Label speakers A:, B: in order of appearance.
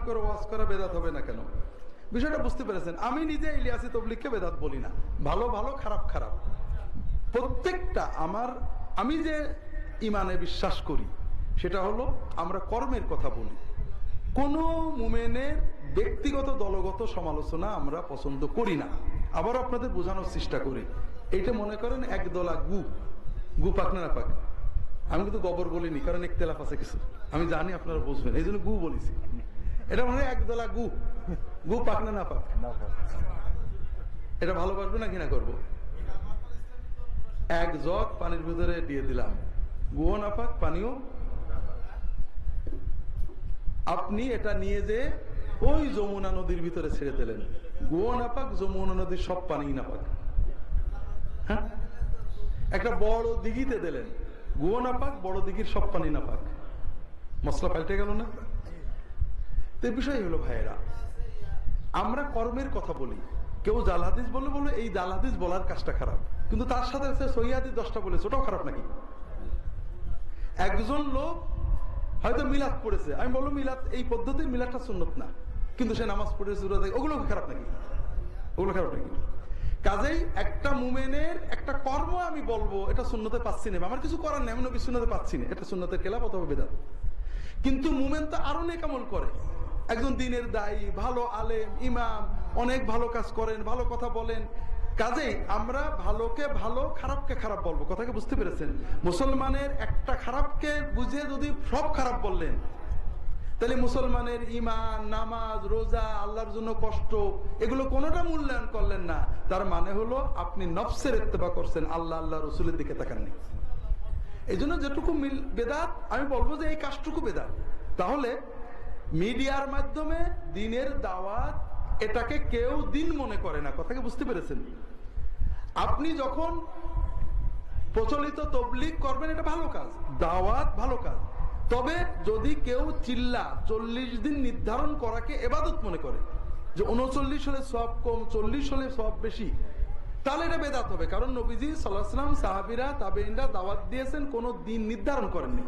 A: করে ওয়াজ করা বেদাত হবে না কেন? বিষয়টা বুঝতে পেরেছেন? আমি নিজে ইলিয়াসি তবলিগকে বেদাত বলি না, ভালো ভালো খারাপ খারাপ প্রত্যেকটা। আমি যে ইমানে বিশ্বাস করি সেটা হলো আমরা কর্মের কথা বলি। কোন মুমিনের ব্যক্তিগত দলগত সমালোচনা আমরা পছন্দ করি না। আবার আপনাদের বোঝানোর চেষ্টা করি। এইটা মনে করেন একদলা গু পাক না পাক। আমি কিন্তু গোবর বলিনি, কারণ ইখতিলাফ আছে কিছু, আমি জানি আপনারা বুঝবেন, এই জন্য গু বলেছি। এটা মনে হয় একদলা গু পাক না পাক। এটা ভালোবাসবো না ঘৃণা করবো? এক জগ পানির ভিতরে দিয়ে দিলাম, গুও না পাক পানিও। আপনি এটা নিয়ে যে ওই যমুনা নদীর ভিতরে ছেড়ে দিলেন, গুও না পাক, যমুনা নদীর সব পানি না পাক। হ্যাঁ, একটা বড় দিঘিতে দিলেন, গুও না পাক, বড় দিঘির সব পানি না পাক। মশলা পাল্টে গেল না? তো বিষয় হলো ভাইয়েরা, আমরা কর্মের কথা বলি। কেউ জাল হাদিস বলে এই জাল হাদিস বলার কাজটা খারাপ, কিন্তু তার সাথে সহিহ হাদিস 10টা বলেছে, ওটাও খারাপ নাকি? একজন লোক হয়তো মিলাদ পড়েছে, আমি বলবো মিলাদ, এই পদ্ধতির মিলাদটা সুন্নত না, কিন্তু সে নামাজ পড়েছে, ওগুলো খারাপ নাকি? ওগুলো খারাপ নাকি? কাজেই একটা মুমিনের একটা কর্ম আমি বলবো এটা সুন্নতে পাচ্ছি না, আমার কিছু করার নেই, আমি নবী সুন্নতে পাচ্ছি না, এটা সুন্নতের খেলাফ অথবা বিদআত। কিন্তু মুমিন তো আরো নেক আমল করে। একজন দ্বীনের দায়ী, ভালো আলেম, ইমাম, অনেক ভালো কাজ করেন, ভালো কথা বলেন। কাজেই আমরা ভালোকে ভালো, খারাপকে খারাপ বলবো। কথাকে বুঝতে পেরেছেন? মুসলমানের একটা খারাপকে বুঝে যদি সব খারাপ বললেন, তাহলে মুসলমানের ইমান, নামাজ, রোজা, আল্লাহর জন্য কষ্ট, এগুলো কোনোটা মূল্যায়ন করলেন না। তার মানে হলো আপনি নফসের ইত্তেবা করছেন, আল্লাহ রসুলের দিকে তাকাননি। এই জন্য যেটুকু বেদাত, আমি বলবো যে এই কাজটুকু বেদাত। তাহলে মিডিয়ার মাধ্যমে দ্বীনের দাওয়াত, এটাকে কেউ দিন মনে করে না। কথাকে বুঝতে পেরেছেন? আপনি যখন প্রচলিত তবলিগ করবেন, এটা ভালো কাজ, দাওয়াত ভালো কাজ। তবে যদি কেউ চিল্লা 40 দিন নির্ধারণ করাকে ইবাদত মনে করে, যে 39 হলে সওয়াব কম, 40 হলে সওয়াব বেশি, তাহলে এটা বেদাত হবে। কারণ নবীজি সাল্লাল্লাহু আলাইহি ওয়াসাল্লাম, সাহাবীরা, তাবেঈনরা দাওয়াত দিয়েছেন, কোনো দিন নির্ধারণ করেননি।